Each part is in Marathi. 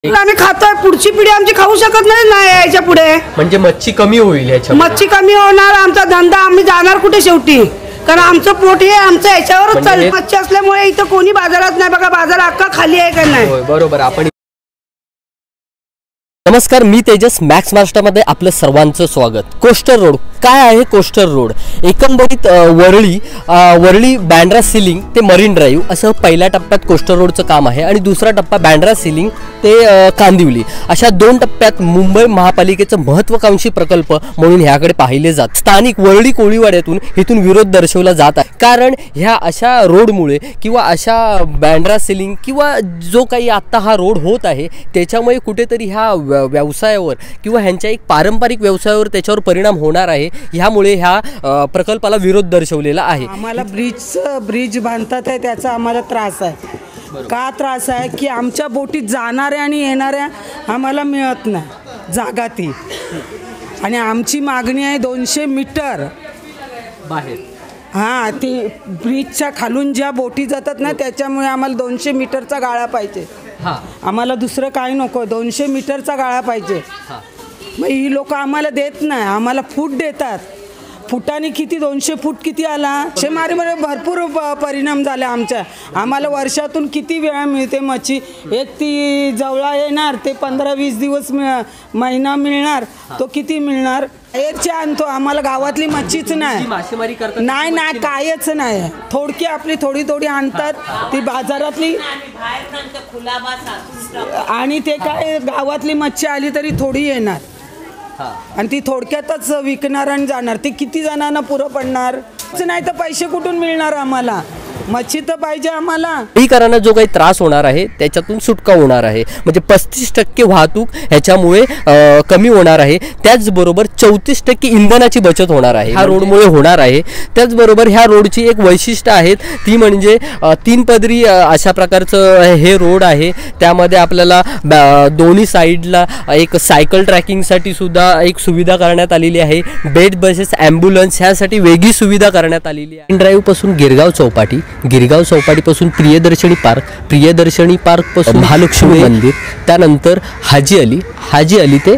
आम्ही खातोय, पुढची पिढी आमची खाऊ शकत नाही याच्या पुढे. म्हणजे मच्छी कमी होईल याच्या, मच्छी कमी होणार, आमचा धंदा आम्ही जाणार कुठे शेवटी, कारण आमचं पोट हे आमचं याच्यावरच चालतं. मच्छी असल्यामुळे इथं कोणी बाजारात नाही बघा, बाजार अख्खा खाली आहे का नाही. बरोबर. आपण नमस्कार, मी तेजस, मॅक्स महाराष्ट्रामध्ये आपलं सर्वांचं स्वागत. कोस्टर रोड काय आहे? कोस्टर रोड एकंदरीत वरळी बँड्रा सिलिंग ते मरीन ड्राईव्ह असं पहिल्या टप्प्यात कोस्टर रोडचं काम आहे आणि दुसरा टप्पा बँड्रा सिलिंग ते कांदिवली, अशा दोन टप्प्यात मुंबई महापालिकेचं महत्त्वाकांक्षी प्रकल्प म्हणून ह्याकडे पाहिले जात. स्थानिक वरळी कोळीवाड्यातून इथून विरोध दर्शवला जात आहे, कारण ह्या अशा रोडमुळे किंवा अशा बँड्रा सिलिंग किंवा जो काही आत्ता हा रोड होत आहे त्याच्यामुळे कुठेतरी ह्या व्यवसायावर किंवा ह्यांच्या एक पारंपरिक व्यवसायावर त्याच्यावर परिणाम होणार आहे. ह्यामुळे ह्या प्रकल्पाला विरोध दर्शवलेला आहे. आम्हाला ब्रिज बांधतात आहे त्याचा आम्हाला त्रास आहे. का त्रास आहे की आमच्या बोटीत जाणाऱ्या आणि येणाऱ्या आम्हाला मिळत नाही जागा ती, आणि आमची मागणी आहे 200 मीटर बाहेर. हां, ती ब्रिजच्या खालून ज्या बोटी जातात ना त्याच्यामुळे आम्हाला 200 मीटरचा गाळा पाहिजे. आम्हाला दुसरं काही नको, 200 मीटरचा गाळा पाहिजे. मग ही लोक आम्हाला देत नाही, आम्हाला फूट देतात. फुटाने किती 200 फूट किती आला, शेमारीमध्ये भरपूर परिणाम झाले आमच्या. आम्हाला वर्षातून किती वेळा मिळते मच्छी, एक ती जवळा येणार ते 15-20 दिवस महिना मिळणार, तो किती मिळणार. बाहेरची आणतो, आम्हाला गावातली मच्छीच नाही, नाही कायच नाही. थोडकी आपली थोडी आणतात ती बाजारातली, आणि ते काय गावातली मच्छी आली तरी थोडी येणार आणि ती थोडक्यातच विकणार आणि जाणार. ते किती जणांना पुरं पडणार नाही, तर पैसे कुठून मिळणार आम्हाला. मच्छी तर पाहिजे आम्हाला. कारण जो काही त्रास होणार आहे त्याच्यातून सुटका होणार आहे, म्हणजे 35% वाहतूक ह्याच्यामुळे कमी होणार आहे. त्याचबरोबर 34% इंधनाची बचत होणार आहे ह्या रोडमुळे होणार आहे. त्याचबरोबर ह्या रोडची एक वैशिष्ट्य आहे ती म्हणजे 3 पदरी अशा प्रकारचं हे रोड आहे. त्यामध्ये आपल्याला दोन्ही साईडला एक सायकल ट्रॅकिंगसाठी सुद्धा एक सुविधा करण्यात आलेली आहे. बेड बसेस, ॲम्ब्युलन्स ह्यासाठी वेगळी सुविधा करण्यात आलेली आहे. ड्राईव्ह पासून गिरगाव चौपाटीपासून प्रियदर्शनी पार्क पासून महालक्ष्मी मंदिर, त्यानंतर हाजी अली ते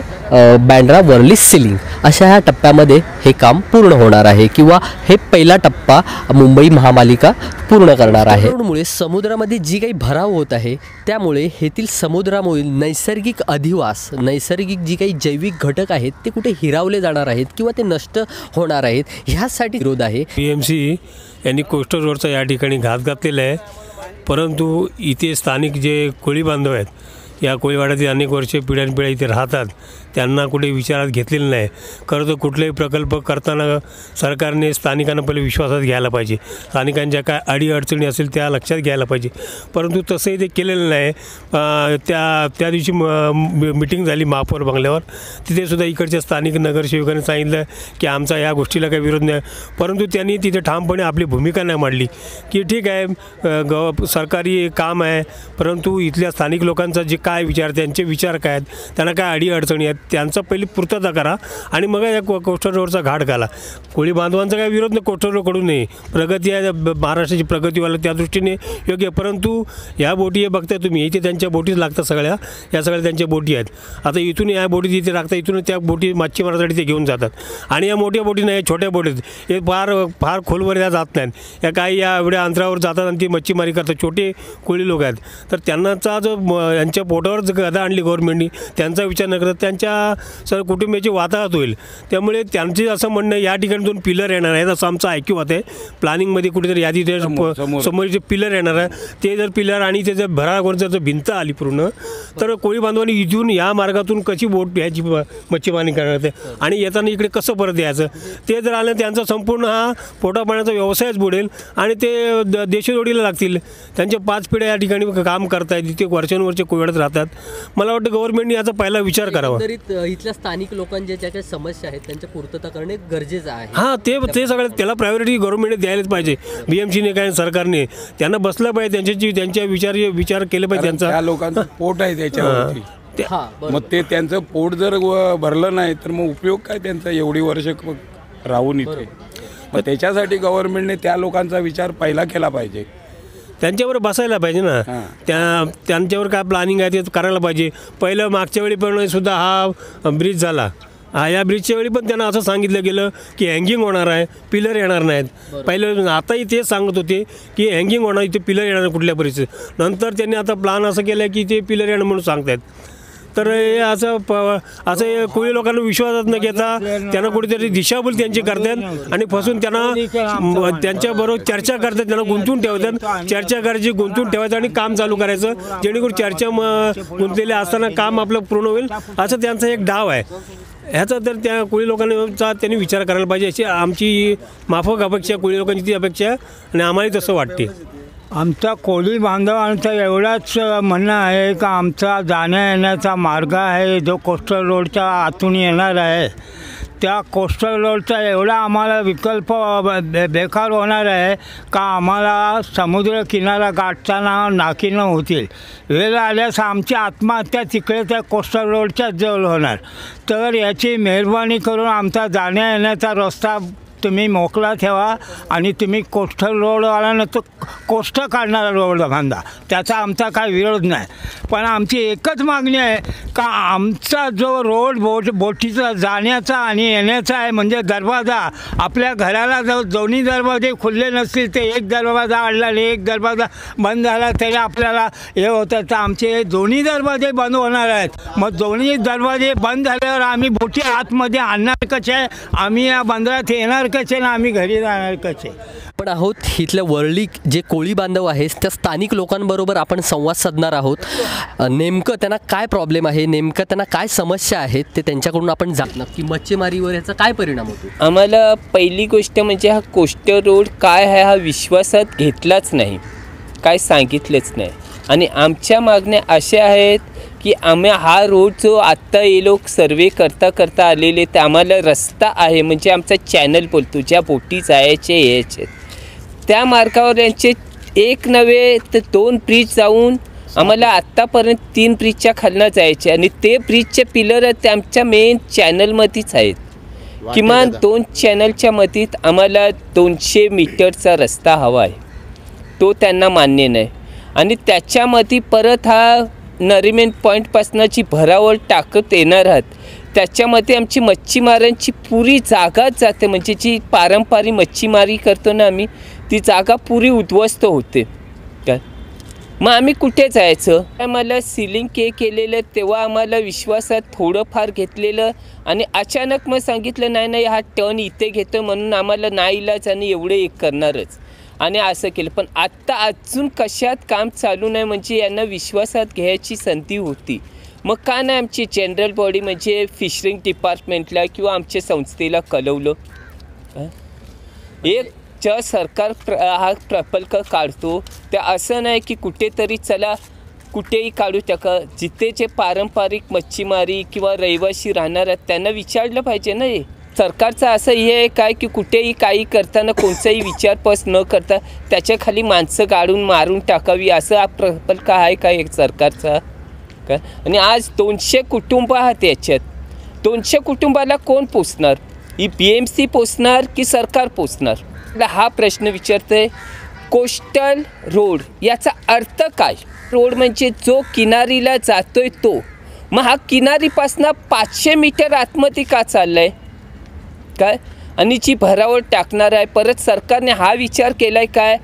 बँड्रा वरळी सिलिंग अशा ह्या टप्प्यामध्ये हे काम पूर्ण होणार आहे, किंवा हे पहिला टप्पा मुंबई महापालिका पूर्ण करणार आहे. रोडमुळे समुद्रामध्ये जी काही भराव होत आहे त्यामुळे येथील समुद्रामुळे नैसर्गिक अधिवास, नैसर्गिक जी काही जैविक घटक आहेत ते कुठे हिरावले जाणार आहेत किंवा ते नष्ट होणार आहेत, ह्यासाठी विरोध आहे. PMC यांनी कोस्टर रोडचा या ठिकाणी घात घातलेला आहे, परंतु इथे स्थानिक जे कोळी बांधव आहेत, या कोळीवाड्यातील अनेक वर्षे पिढ्यानपिढ्या इथे राहतात, त्यांना कुठे विचारात घेतलेलं नाही. खरं तर कुठलेही प्रकल्प करताना सरकारने स्थानिकांना पहिले विश्वासात घ्यायला पाहिजे, स्थानिकांच्या काय अडीअडचणी असेल त्या लक्षात घ्यायला पाहिजे, परंतु तसंही ते केलेलं नाही. त्या दिवशी मिटिंग झाली महापौर बंगल्यावर, तिथेसुद्धा इकडच्या स्थानिक नगरसेवकांनी सांगितलं की आमचा या गोष्टीला काही विरोध नाही, परंतु त्यांनी तिथे ठामपणे आपली भूमिका नाही मांडली की ठीक आहे सरकारी काम आहे, परंतु इथल्या स्थानिक लोकांचा जे काय विचार, त्यांचे विचार काय आहेत, त्यांना काय अडीअडचणी आहेत, त्यांचा पहिली पूर्तता करा आणि मग या कोस्टर रोडचा घाट घाला. कोळी बांधवांचा काही विरोध नाही कोस्टर रोड कडून नाही, प्रगती आहे, महाराष्ट्राची प्रगती व्हायला त्या दृष्टीने योग्य, परंतु ह्या बोटी हे बघताय तुम्ही, इथे त्यांच्या बोटीच लागतात सगळ्या, या सगळ्या त्यांच्या बोटी आहेत. आता इथून या बोटीत इथे लागतात, इथून त्या बोटी मच्छीमारासाठी ते घेऊन जातात, आणि या मोठ्या बोटी नाही, छोट्या बोटीत हे फार खोलवर या जात नाहीत, या काही या एवढ्या अंतरावर जातात आणि ती मच्छीमारी करतात. छोटे कोळी लोक आहेत, तर त्यांनाचा जो यांच्या पोटावर गदा आणली गव्हर्नमेंटनी, त्यांचा विचार न करत त्यांच्या कुटुंबियाची वाताहत होईल. त्यामुळे त्यांचे असं म्हणणं या ठिकाणी 2 पिलर येणार आहेत असं आमचं ऐकू होतं आहे. प्लॅनिंगमध्ये कुठेतरी यादी समोर जे पिलर येणार आहे ते जर पिलर आणि ते जर भरावरून जर भिंत आली पूर्ण, तर कोळी बांधवांनी इथून या मार्गातून कशी बोट याची मच्छीमारी करणार ते, आणि येताना इकडे कसं परत यायचं, ते जर आलं त्यांचा संपूर्ण हा पोटापाण्याचा व्यवसायच बुडेल आणि ते देशोडीला लागतील. त्यांच्या 5 पिढ्या या ठिकाणी काम करतायत, तिथे वर्षानुवर्षे कोविडत राहतात. मला वाटतं गव्हर्नमेंटने याचा पहिला विचार करावा. इथल्या स्थानिक लोकांच्या ज्या काही समस्या आहेत त्यांच्या पूर्तता करणे गरजेचं आहे. हां, ते सगळं त्याला प्रायोरिटी गव्हर्नमेंटने द्यायलाच पाहिजे. BMCने काय सरकारने त्यांना बसलं पाहिजे, त्यांच्या विचार केले पाहिजे. त्यांचा लोकांचं पोट आहे त्याच्यावरती, मग ते त्यांचं पोट जर भरलं नाही तर मग उपयोग काय त्यांचा एवढी वर्ष राहून इथे. मग त्याच्यासाठी गव्हर्नमेंटने त्या लोकांचा विचार पहिला केला पाहिजे. त्यांच्यावर बसायला पाहिजे ना. त्यांच्यावर काय प्लॅनिंग आहे ते करायला पाहिजे. पहिलं मागच्या वेळी पण सुद्धा हा ब्रिज झाला. या ब्रिजच्या वेळी पण त्यांना असं सांगितलं गेलं की हँगिंग होणार आहे, पिलर येणार नाहीत. पहिलं आताही तेच सांगत होते की हँगिंग होणार, इथे पिलर येणार कुठल्या परिस्थितीत. नंतर त्यांनी आता प्लॅन असं केलं की ते पिलर येणार म्हणून सांगतायत. तर हे असं कोळी लोकांना विश्वासात न घेता त्यांना कुठेतरी दिशाभूल त्यांची करतात आणि फसून त्यांना त्यांच्याबरोबर चर्चा करतात, त्यांना गुंतवून ठेवतात. चर्चा करायची, गुंतवून ठेवायचं आणि काम चालू करायचं, जेणेकरून चर्चा गुंतलेले असताना काम आपलं पूर्ण होईल, असं त्यांचा एक डाव आहे. ह्याचा तर त्या कोळी लोकांचा त्यांनी विचार करायला पाहिजे, अशी आमची माफक अपेक्षा, कोळी लोकांची ती अपेक्षा आणि आम्हाला तसं वाटते. आमचा कोळी बांधवांचं एवढाच म्हणणं आहे का आमचा जाण्या येण्याचा मार्ग आहे जो कोस्टल रोडच्या आतून येणार आहे, त्या कोस्टल रोडचा एवढा आम्हाला विकल्प बेकार होणार आहे का आम्हाला समुद्र किनारा गाठताना नाकीनं होतील. वेळ आल्यास आमची आत्महत्या तिकडे त्या कोस्टल रोडच्याच जवळ होणार. तर याची मेहरबानी करून आमचा जाण्या येण्याचा रस्ता तुम्ही मोकळा ठेवा आणि तुम्ही कोस्टल रोडवाला तर कोस्ट काढणारा रोड बांधा, त्याचा आमचा काय विरोध नाही. पण आमची एकच मागणी आहे का आमचा जो रोड बोटीचा जाण्याचा आणि येण्याचा आहे, म्हणजे दरवाजा आपल्या घराला जर दोन्ही दरवाजे खुल्ले नसतील ते एक दरवाजा आणला आणि एक दरवाजा बंद झाला तरी आपल्याला हे होतं. तर आमचे दोन्ही दरवाजे बंद होणार आहेत. मग दोन्ही दरवाजे बंद झाल्यावर आम्ही बोटी आतमध्ये आणणार कसे, आम्ही या बंदरात येणार कसे ना आम्ही घरी जाणार कसे. पण आहोत इथल्या वरळी जे कोळी बांधव आहेत त्या स्थानिक लोकांबरोबर आपण संवाद साधणार आहोत. नेमकं त्यांना काय प्रॉब्लेम आहे, नेमकं त्यांना काय समस्या आहेत ते त्यांच्याकडून आपण जाणणार की मच्छीमारीवर याचा काय परिणाम होतो. आम्हाला पहिली गोष्ट म्हणजे हा कोस्टल रोड काय आहे हा विश्वासात घेतलाच नाही, काय सांगितलंच नाही. आणि आमच्या मागण्या अशा आहेत की आम्ही हा रोड जो आत्ता हे लोक सर्वे करता आलेले ते आम्हाला रस्ता आहे, म्हणजे आमचा चॅनल बोलतो ज्या बोटी जायचे यायचे त्या मार्गावर यांचे एक नव्हे तर 2 ब्रिज जाऊन आम्हाला आत्तापर्यंत 3 ब्रिजच्या खालनं जायचे आणि ते ब्रिजचे पिलर ते आमच्या मेन चॅनलमध्येच आहेत. किमान 2 चॅनलच्या मधीत आम्हाला 200 मीटरचा रस्ता हवा आहे, तो त्यांना मान्य नाही. आणि त्याच्यामध्ये परत हा नरिमेन पॉईंटपासून जी भरावळ टाकत येणार आहात त्याच्यामध्ये आमची मच्छीमारांची पुरी जागाच जाते, म्हणजे जी पारंपरिक मच्छीमारी करतो ना आम्ही ती जागा पुरी उद्ध्वस्त होते. काय मग आम्ही कुठे जायचं. आम्हाला सिलिंग केलेलं तेव्हा आम्हाला विश्वासात थोडंफार घेतलेलं आणि अचानक मग सांगितलं नाही हा टर्न इथे घेतो म्हणून आम्हाला नाईलाज आणि एवढे एक करणारच आणि असं केलं. पण आत्ता अजून कशात काम चालू नाही, म्हणजे यांना विश्वासात घ्यायची संधी होती. मग का नाही आमची जनरल बॉडी म्हणजे फिशरिंग डिपार्टमेंटला किंवा आमच्या संस्थेला कळवलं. एक ज्या सरकार हा प्रकल्प काढतो त्या असं नाही की कुठेतरी चला कुठेही काढू टाका. जिथे जे पारंपरिक मच्छीमारी किंवा रहिवासी राहणार आहेत त्यांना विचारलं पाहिजे ना. सरकारचं असं हे आहे काय की कुठेही काही करताना कोणताही विचारपूस न करता त्याच्या खाली माणसं गाडून मारून टाकावी असं हा प्रकल्प आहे काय एक सरकारचा काय. आणि आज 200 कुटुंब आहात याच्यात, 200 कुटुंबाला कोण पोचणार. ही BMC पोचणार की सरकार पोचणार हा प्रश्न विचारतोय. कोस्टल रोड याचा अर्थ काय. रोड म्हणजे जो किनारीला जातोय तो, मग हा किनारीपासून 500 मीटर आतमध्ये का चालला आहे काय. आणि जी भरावळ टाकणार आहे परत सरकारने हा विचार केला आहे काय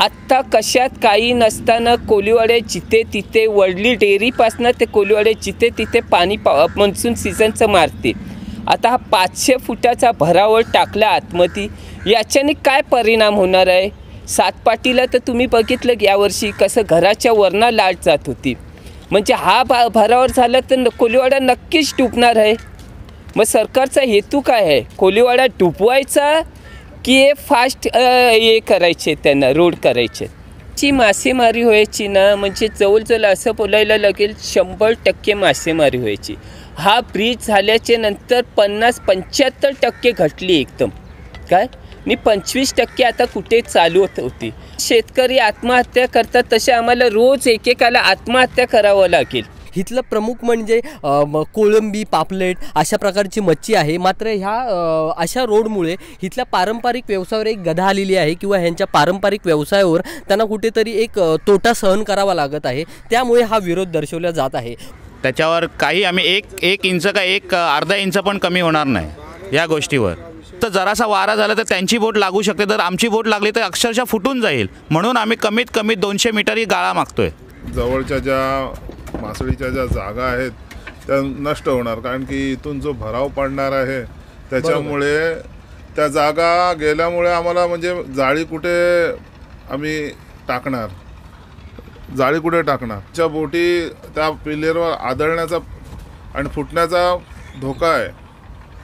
आत्ता कशात काही नसताना कोळीवाडे जिथे तिथे वडली डेअरीपासून ते कोळीवाडे जिथे तिथे पाणी मान्सून सीझनचं मारते. आता हा 500 फुटाचा भरावळ टाकला आतमध्ये याच्याने काय परिणाम होणार आहे. सातपाटीला तर तुम्ही बघितलं यावर्षी कसं घराच्या वरनं लाट जात होती, म्हणजे हा भरावळ झाला तर कोळीवाडा नक्कीच डुबणार आहे. मग सरकारचा हेतू काय आहे, कोळीवाडा डुबवायचा की हे फास्ट हे करायचे त्यांना रोड करायचे. जी मासेमारी व्हायची ना म्हणजे जवळजवळ असं बोलायला लागेल 100% मासेमारी व्हायची. हा ब्रिज झाल्याच्या नंतर 50-75% घटली एकदम काय आणि 25% आता कुठे चालू होती. शेतकरी आत्महत्या करतात तसे आम्हाला रोज एकेकाला आत्महत्या करावं लागेल. इथलं प्रमुख म्हणजे कोळंबी, पापलेट अशा प्रकारची मच्छी आहे. मात्र ह्या अशा रोडमुळे इथल्या पारंपरिक व्यवसायावर एक गदा आलेली आहे किंवा ह्यांच्या पारंपरिक व्यवसायावर त्यांना कुठेतरी एक तोटा सहन करावा लागत आहे. त्यामुळे हा विरोध दर्शवला जात आहे. त्याच्यावर काही आम्ही एक इंच का अर्धा इंच पण कमी होणार नाही या गोष्टीवर. तर जरासा वारा झाला तर त्यांची बोट लागू शकते, तर आमची बोट लागली तर अक्षरशः फुटून जाईल. म्हणून आम्ही कमीत कमी 200 मीटर ही गाळा मागतोय. जवळच्या ज्या मासळीच्या ज्या जागा आहेत त्या नष्ट होणार, कारण की इथून जो भराव पडणार आहे त्याच्यामुळे त्या जागा गेल्यामुळे आम्हाला म्हणजे जाळी कुठे आम्ही टाकणार, त्या बोटी त्या पिलेरवर आदळण्याचा आणि फुटण्याचा धोका आहे.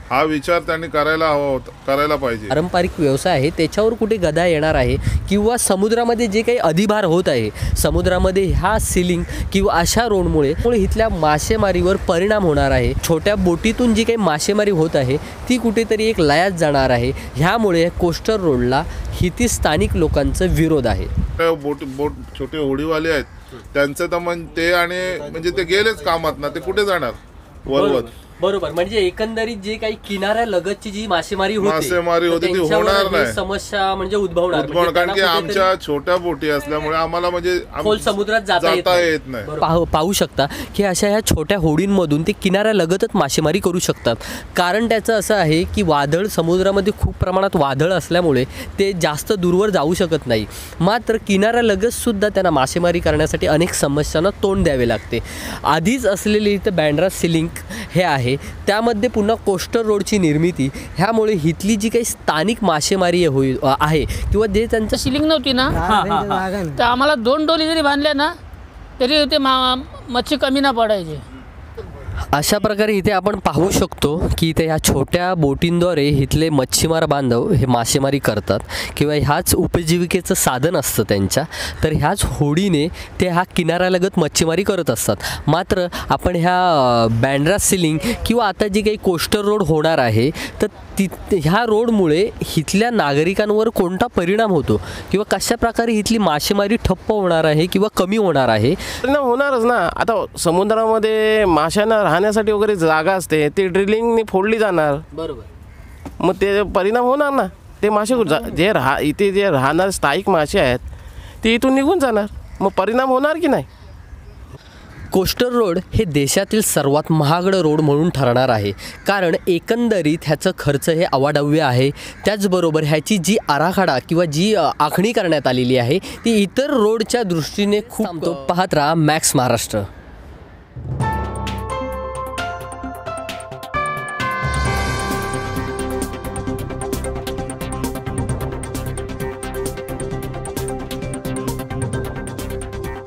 हा विचार त्यांनी करायला पाहिजे. पारंपरिक व्यवसाय आहे त्याच्यावर कुठे गदा येणार आहे किंवा समुद्रामध्ये जे काही अधिभार होत आहे समुद्रामध्ये ह्या सिलिंग किंवा अशा रोडमुळे इथल्या मासेमारीवर परिणाम होणार आहे. छोट्या बोटीतून जी काही मासेमारी होत आहे ती कुठेतरी एक लयात जाणार आहे. ह्यामुळे कोस्टल रोडला इथे स्थानिक लोकांचा विरोध आहे. बोट छोटे होडीवाले आहेत त्यांचं तर ते आणि म्हणजे ते गेलेच कामात ना, ते कुठे जाणार वरवत. बरोबर, म्हणजे एकंदरीत जे काही किनाऱ्या लगतची जी मासेमारी होती ती होणार नाही. समस्या म्हणजे उद्भवणार, कारण की आमच्या छोट्या बोटी असल्यामुळे आम्हाला म्हणजे खोल समुद्रात जाता येत नाही. पाहू शकता की अशा ह्या छोट्या होडींमधून ते किनाऱ्या लगतच मासेमारी करू शकतात. कारण त्याचं असं आहे की वादळ समुद्रामध्ये खूप प्रमाणात वादळ असल्यामुळे ते जास्त दूरवर जाऊ शकत नाही. मात्र किनाऱ्या लगतसुद्धा त्यांना मासेमारी करण्यासाठी अनेक समस्यांना तोंड द्यावे लागते. आधीच असलेली इथं बँड्रा सिलिंग हे आहे, त्यामध्ये पुन्हा कोस्टल रोडची निर्मिती, ह्यामुळे इथली जी काही स्थानिक मासेमारी आहे किंवा जे त्यांचं सिलिंग नव्हती ना तर आम्हाला 2 डोली जरी बांधल्या ना तरी ते मच्छी कमी ना पडायची. अशा प्रकारे इथे आपण पाहू शकतो की इथे ह्या छोट्या बोटींद्वारे इथले मच्छीमार बांधव हे मासेमारी करतात किंवा ह्याच उपजीविकेचं साधन असतं त्यांच्या. तर ह्याच होडीने ते ह्या किनाऱ्यालगत मच्छीमारी करत असतात. मात्र आपण ह्या बँड्रा सिलिंग किंवा आता जी काही कोस्टल रोड होणार आहे तर ह्या रोडमुळे इथल्या नागरिकांवर कोणता परिणाम होतो किंवा कशा प्रकारे इथली मासेमारी ठप्प होणार आहे किंवा कमी होणार आहे. परिणाम होणारच ना. आता समुद्रामध्ये माशांना राहण्यासाठी वगैरे जागा असते, ती ड्रिलिंगने फोडली जाणार. बरोबर, मग ते परिणाम होणार ना. ते मासे इथे जे राहणारे स्थायिक मासे आहेत ते इथून निघून जाणार, मग परिणाम होणार की नाही. कोस्टल रोड हे देशातील सर्वात महागडं रोड म्हणून ठरणार आहे, कारण एकंदरीत ह्याचं खर्च हे अवाढव्य आहे. त्याचबरोबर ह्याची जी आराखडा किंवा जी आखणी करण्यात आलेली आहे ती इतर रोडच्या दृष्टीने खूप पाहत राहा मॅक्स महाराष्ट्र.